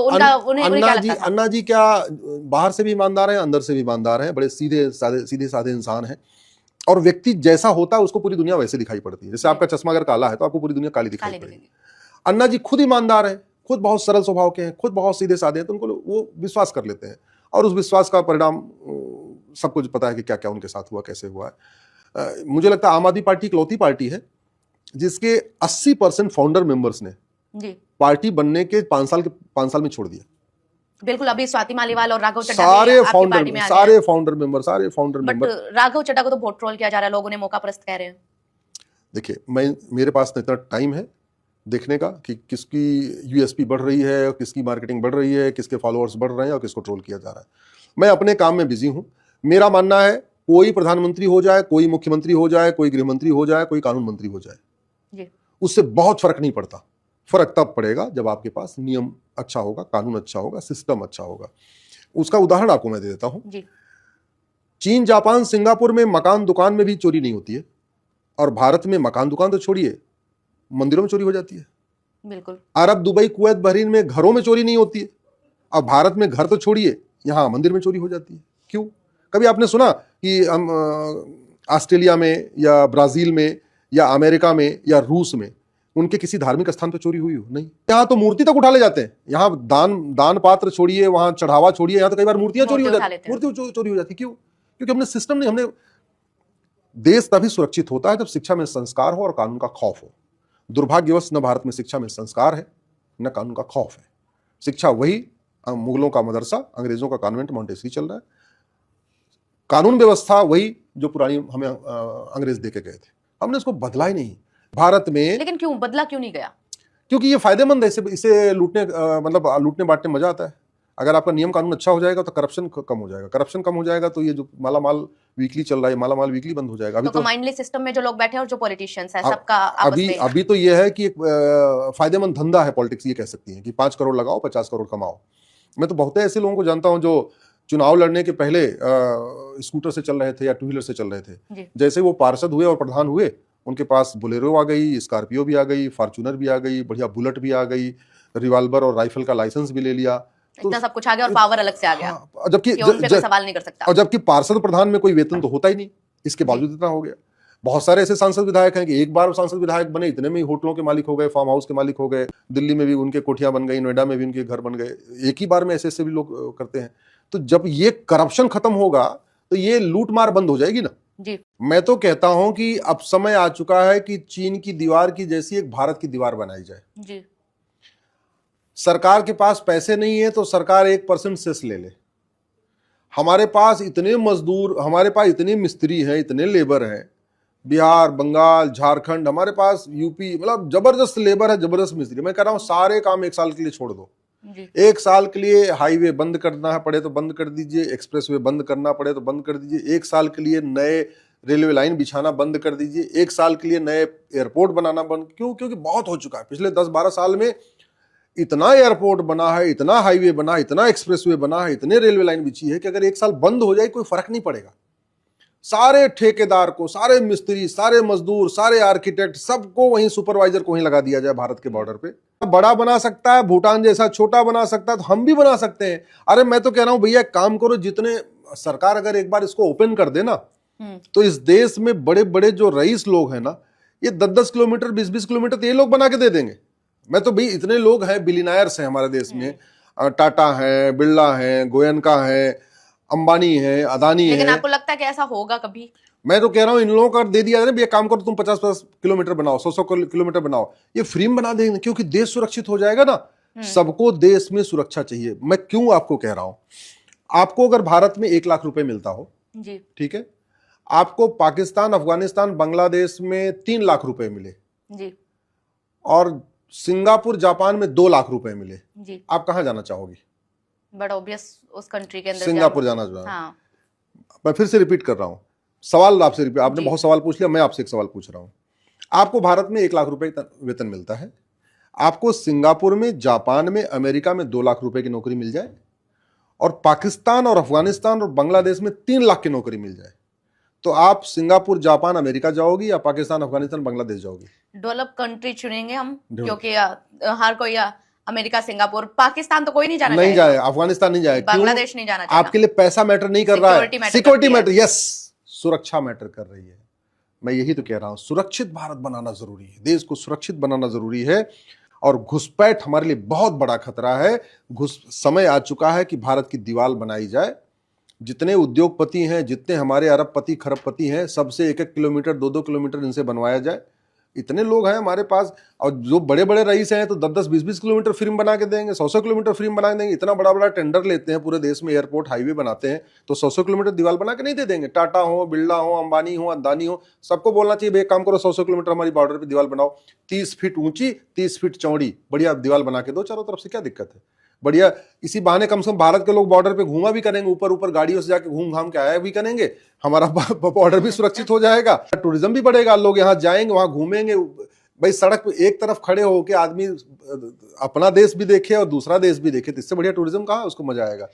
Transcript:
उनका उन्हें क्या लगता था? अन्ना जी क्या बाहर से भी ईमानदार हैं, अंदर से भी ईमानदार हैं, बड़े सीधे साधे इंसान हैं, और व्यक्ति जैसा होता है उसको पूरी दुनिया वैसे दिखाई पड़ती है। जैसे आपका चश्मा अगर काला है तो आपको पूरी दुनिया काली दिखाई पड़ेगी। अन्ना जी खुद ईमानदार हैं, खुद बहुत सरल स्वभाव के हैं, खुद बहुत सीधे साधे हैं, तो उनको वो विश्वास कर लेते हैं, और उस विश्वास का परिणाम सबको पता है कि क्या क्या उनके साथ हुआ, कैसे हुआ है। मुझे लगता है आम आदमी पार्टी इकलौती पार्टी है जिसके 80% फाउंडर मेंबर्स ने पार्टी बनने के 5 साल में छोड़ दिया। बिल्कुल, अभी स्वाति मालीवाल और राघव चड्ढा सारे फाउंडर मेंबर। राघव चड्ढा को तो बहुत ट्रोल किया जा रहा है, लोग उन्हें मौकापरस्त कह रहे हैं। देखिए, मेरे पास इतना टाइम है देखने का कि किसकी यूएसपी बढ़ रही है, किसकी मार्केटिंग बढ़ रही है, किसके फॉलोअर्स बढ़ रहे हैं और किसको ट्रोल किया जा रहा है। मैं अपने काम में बिजी हूं। मेरा मानना है कोई प्रधानमंत्री हो जाए, कोई मुख्यमंत्री हो जाए, कोई गृहमंत्री हो जाए, कोई कानून मंत्री हो जाए, उससे बहुत फर्क नहीं पड़ता। फर्क तब पड़ेगा जब आपके पास नियम अच्छा होगा, कानून अच्छा होगा, सिस्टम अच्छा होगा। उसका उदाहरण आपको मैं दे देता हूं। चीन, जापान, सिंगापुर में मकान दुकान में भी चोरी नहीं होती है, और भारत में मकान दुकान तो छोड़िए, मंदिरों में चोरी हो जाती है। बिल्कुल। अरब, दुबई, कुवैत, बहरीन में घरों में चोरी नहीं होती है, अब भारत में घर तो छोड़िए, यहां मंदिर में चोरी हो जाती है। क्यों? कभी आपने सुना कि ऑस्ट्रेलिया में या ब्राजील में या अमेरिका में या रूस में उनके किसी धार्मिक स्थान पर चोरी हुई हो? नहीं। यहां तो मूर्ति तक उठा ले जाते हैं। यहां दान पात्र छोड़िए, वहां चढ़ावा छोड़िए, यहां तो कई बार मूर्तियां चोरी हो जाती है। मूर्ति चोरी हो जाती। क्यों? क्योंकि हमने सिस्टम नहीं, हमने देश तभी सुरक्षित होता है जब शिक्षा में संस्कार हो और कानून का खौफ हो। दुर्भाग्यवश न भारत में शिक्षा में संस्कार है, न कानून का खौफ है। शिक्षा वही मुगलों का मदरसा, अंग्रेजों का कॉन्वेंट मॉन्टेसरी चल रहा है। कानून व्यवस्था वही जो पुरानी हमें अंग्रेज देके गए थे, हमने उसको बदला ही नहीं भारत में। लेकिन क्यों बदला, क्यों नहीं गया? क्योंकि ये फायदेमंद है, इसे लूटने लूटने बांटने मजा आता है। अगर आपका नियम कानून अच्छा हो जाएगा तो करप्शन कम हो जाएगा, करप्शन कम हो जाएगा तो ये जो मालामाल वीकली चल रहा है, मालामाल वीकली बंद हो जाएगा। अभी तो कमांडली सिस्टम में जो लोग बैठे हैं और जो पॉलिटिशियंस हैं, सबका अभी तो ये है कि एक फायदेमंद धंधा है पॉलिटिक्स, ये कह सकती है कि 5 करोड़ लगाओ, 50 करोड़ कमाओ। मैं तो बहुत ऐसे लोगों को जानता हूं जो चुनाव लड़ने के पहले स्कूटर से चल रहे थे या टू व्हीलर से चल रहे थे, जैसे वो पार्षद हुए और प्रधान हुए, उनके पास बोलेरो आ गई, स्कॉर्पियो भी आ गई, फॉर्च्यूनर भी आ गई, बढ़िया बुलेट भी आ गई, रिवॉल्वर और राइफल का लाइसेंस भी ले लिया, तो इतना सब कुछ आ गया और पावर अलग से आ गया। जबकि सवाल नहीं कर सकता। और जबकि पार्षद प्रधान में कोई वेतन तो होता ही नहीं, इसके बावजूद इतना हो गया। बहुत सारे ऐसे सांसद विधायक हैं कि एक बार सांसद विधायक बने, इतने में ही होटलों के मालिक हो गए, फार्म हाउस के मालिक हो गए, दिल्ली में भी उनके कोठियां बन गई, नोएडा में भी उनके घर बन गए, एक ही बार में ऐसे भी लोग करते हैं। तो जब ये करप्शन खत्म होगा तो ये लूट मार बंद हो जाएगी ना जी। मैं तो कहता हूं कि अब समय आ चुका है कि चीन की दीवार की जैसी एक भारत की दीवार बनाई जाए जी। सरकार के पास पैसे नहीं है तो सरकार 1% सेस ले ले। हमारे पास इतने मजदूर, हमारे पास इतने मिस्त्री हैं, इतने लेबर हैं, बिहार, बंगाल, झारखंड, हमारे पास यूपी, मतलब जबरदस्त लेबर है, जबरदस्त मिस्त्री। मैं कह रहा हूं सारे काम 1 साल के लिए छोड़ दो। 1 साल के लिए हाईवे बंद करना पड़े तो बंद कर दीजिए, एक्सप्रेसवे बंद करना पड़े तो बंद कर दीजिए, 1 साल के लिए नए रेलवे लाइन बिछाना बंद कर दीजिए, 1 साल के लिए नए एयरपोर्ट बनाना बंद। क्यों? क्योंकि बहुत हो चुका है। पिछले 10-12 साल में इतना एयरपोर्ट बना है, इतना हाईवे बना, इतना एक्सप्रेसवे बना है, इतने रेलवे लाइन बिछी है कि अगर 1 साल बंद हो जाए कोई फर्क नहीं पड़ेगा। सारे ठेकेदार को, सारे मिस्त्री, सारे मजदूर, सारे आर्किटेक्ट, सबको वहीं सुपरवाइजर को वहीं लगा दिया जाए भारत के बॉर्डर पे। बड़ा बना सकता है, भूटान जैसा छोटा बना सकता है, तो हम भी बना सकते हैं। अरे मैं तो कह रहा हूं भैया, काम करो, जितने सरकार अगर एक बार इसको ओपन कर दे ना, तो इस देश में बड़े बड़े जो रईस लोग हैं ना, ये 10-10 किलोमीटर, 20-20 किलोमीटर तो ये लोग बना के दे देंगे। मैं तो भाई, इतने लोग हैं, बिलियनर्स हैं हमारे देश में, टाटा है, बिरला है, गोयनका है, अंबानी है, अदानी है। लेकिन आपको लगता है कि ऐसा होगा कभी? मैं तो कह रहा हूं इन लोगों का दे दिया जाए, ये काम करो, तुम 50-50 किलोमीटर बनाओ, 100-100 किलोमीटर बनाओ, ये फ्री में बना देंगे, क्योंकि देश सुरक्षित हो जाएगा ना। सबको देश में सुरक्षा चाहिए। मैं क्यों आपको कह रहा हूं, आपको अगर भारत में 1 लाख रुपए मिलता हो जी, ठीक है, आपको पाकिस्तान, अफगानिस्तान, बांग्लादेश में 3 लाख रुपए मिले जी, और सिंगापुर, जापान में 2 लाख रुपए मिले जी, आप कहां जाना चाहोगी? बट ऑब्वियस उस कंट्री के अंदर सिंगापुर जाना चाहोगे। हाँ। मैं फिर से रिपीट कर रहा हूं सवाल, आपसे रिपीट, आपने बहुत सवाल पूछ लिया, मैं आपसे एक सवाल पूछ रहा हूं। आपको भारत में 1 लाख रुपए वेतन मिलता है, आपको सिंगापुर में, जापान में, अमेरिका में 2 लाख रुपए की नौकरी मिल जाए, और पाकिस्तान और अफगानिस्तान और बांग्लादेश में 3 लाख की नौकरी मिल जाए, तो आप सिंगापुर, जापान, अमेरिका जाओगी या पाकिस्तान, अफगानिस्तान, बांग्लादेश जाओगी? डेवलप कंट्री चुनेंगे हम, क्योंकि हर कोई अमेरिका, सिंगापुर, पाकिस्तान तो कोई नहीं जाना नहीं चाहेगा। जाए, अफगानिस्तान नहीं जाए, क्यों? बांग्लादेश नहीं जाना चाहेगा। आपके लिए पैसा मैटर नहीं कर रहा Security है, matter सिक्योरिटी करती है। मैटर, यस, सुरक्षा मैटर कर रही है। मैं यही तो कह रहा हूं, सुरक्षित भारत बनाना जरूरी है, देश को सुरक्षित बनाना जरूरी है। और घुसपैठ हमारे लिए बहुत बड़ा खतरा है। समय आ चुका है कि भारत की दीवार बनाई जाए। जितने उद्योगपति हैं, जितने हमारे अरबपति खरबपति हैं, सबसे 1-1 किलोमीटर 2-2 किलोमीटर इनसे बनवाया जाए। इतने लोग हैं हमारे पास, और जो बड़े बड़े रईस हैं तो 10-10 20-20 किलोमीटर फिल्म बना के देंगे, 100-100 किलोमीटर फिल्म बना के देंगे। इतना बड़ा बड़ा टेंडर लेते हैं पूरे देश में, एयरपोर्ट हाईवे बनाते हैं, तो 100-100 किलोमीटर दीवार बना के नहीं दे देंगे। टाटा हो, बिरला हो, अंबानी हो, अदानी हो, सबको बोलना चाहिए, एक काम करो, 100-100 किलोमीटर हमारी बॉर्डर पर दीवार बनाओ, 30 फीट ऊंची, 30 फीट चौड़ी, बढ़िया दीवार बना के दो चारों तरफ से। क्या दिक्कत है? बढ़िया, इसी बहाने कम से कम भारत के लोग बॉर्डर पे घूमा भी करेंगे, ऊपर ऊपर गाड़ियों से जाके घूम घाम के आया भी करेंगे, हमारा बॉर्डर भी सुरक्षित हो जाएगा, टूरिज्म भी बढ़ेगा, लोग यहाँ जाएंगे, वहां घूमेंगे। भाई सड़क पे एक तरफ खड़े होके आदमी अपना देश भी देखे और दूसरा देश भी देखे, तो इससे बढ़िया टूरिज्म कहाँ, उसको मजा आएगा।